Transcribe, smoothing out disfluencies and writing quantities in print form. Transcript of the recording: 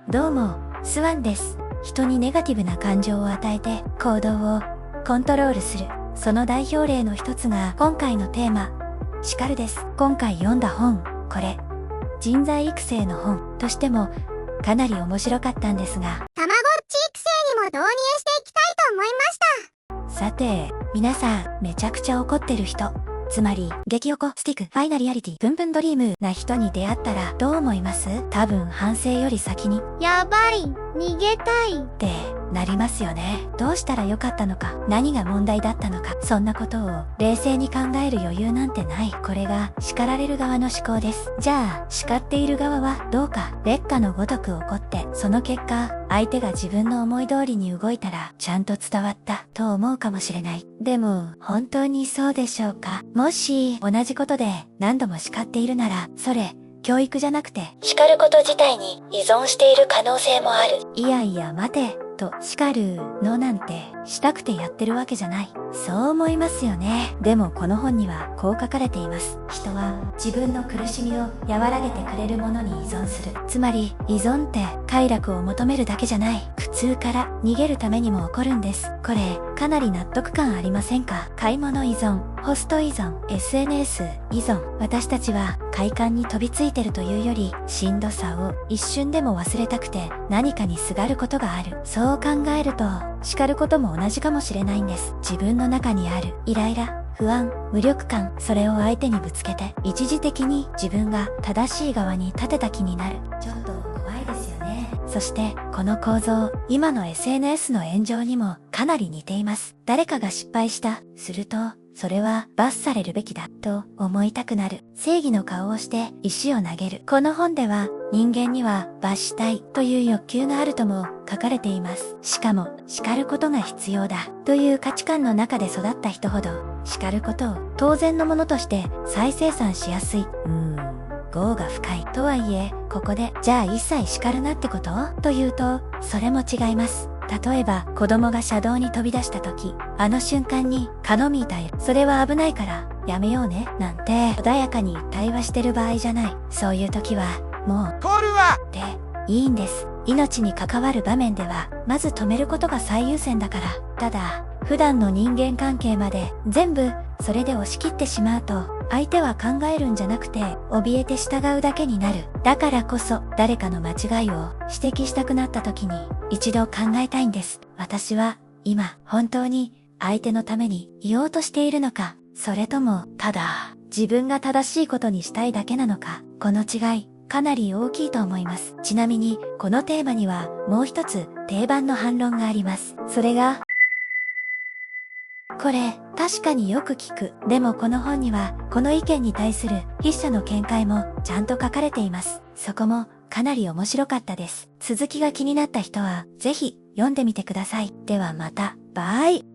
どうも、スワンです。人にネガティブな感情を与えて行動をコントロールする。その代表例の一つが今回のテーマ、叱るです。今回読んだ本、これ、人材育成の本としてもかなり面白かったんですが、たまごっち育成にも導入していきたいと思いました。さて、皆さん、めちゃくちゃ怒ってる人、つまり、激おこ、スティック、ファイナリアリティ、プンプンドリームな人に出会ったらどう思います？多分反省より先に、やばい、逃げたいってなりますよね。どうしたらよかったのか、何が問題だったのか、そんなことを冷静に考える余裕なんてない。これが叱られる側の思考です。じゃあ、叱っている側はどうか。烈火のごとく怒って、その結果、相手が自分の思い通りに動いたら、ちゃんと伝わったと思うかもしれない。でも、本当にそうでしょうか。もし、同じことで何度も叱っているなら、それ、教育じゃなくて、叱ること自体に依存している可能性もある。いやいや待て、と叱るのなんて、したくてやってるわけじゃない。そう思いますよね。でもこの本にはこう書かれています。人は自分の苦しみを和らげてくれるものに依存する。つまり、依存って快楽を求めるだけじゃない。苦痛から逃げるためにも起こるんです。これ、かなり納得感ありませんか？買い物依存、ホスト依存、SNS 依存。私たちは快感に飛びついてるというより、しんどさを一瞬でも忘れたくて何かにすがることがある。そう考えると、叱ることも同じかもしれないんです。自分の中にあるイライラ、不安、無力感、それを相手にぶつけて、一時的に自分が正しい側に立てた気になる。ちょっと怖いですよね。そして、この構造、今の SNS の炎上にもかなり似ています。誰かが失敗した。すると、それは罰されるべきだと思いたくなる。正義の顔をして石を投げる。この本では人間には罰したいという欲求があるとも書かれています。しかも叱ることが必要だという価値観の中で育った人ほど叱ることを当然のものとして再生産しやすい。業が深い。とはいえ、ここでじゃあ一切叱るなってことというと、それも違います。例えば、子供が車道に飛び出した時、あの瞬間に、カノミータよ。それは危ないから、やめようね。なんて、穏やかに対話してる場合じゃない。そういう時は、もう、通るわで、いいんです。命に関わる場面では、まず止めることが最優先だから。ただ、普段の人間関係まで、全部、それで押し切ってしまうと、相手は考えるんじゃなくて、怯えて従うだけになる。だからこそ、誰かの間違いを指摘したくなった時に、一度考えたいんです。私は、今、本当に、相手のために言おうとしているのか、それとも、ただ、自分が正しいことにしたいだけなのか、この違い、かなり大きいと思います。ちなみに、このテーマには、もう一つ、定番の反論があります。それが、これ、確かによく聞く。でもこの本には、この意見に対する筆者の見解もちゃんと書かれています。そこもかなり面白かったです。続きが気になった人は、ぜひ読んでみてください。ではまた、バイ。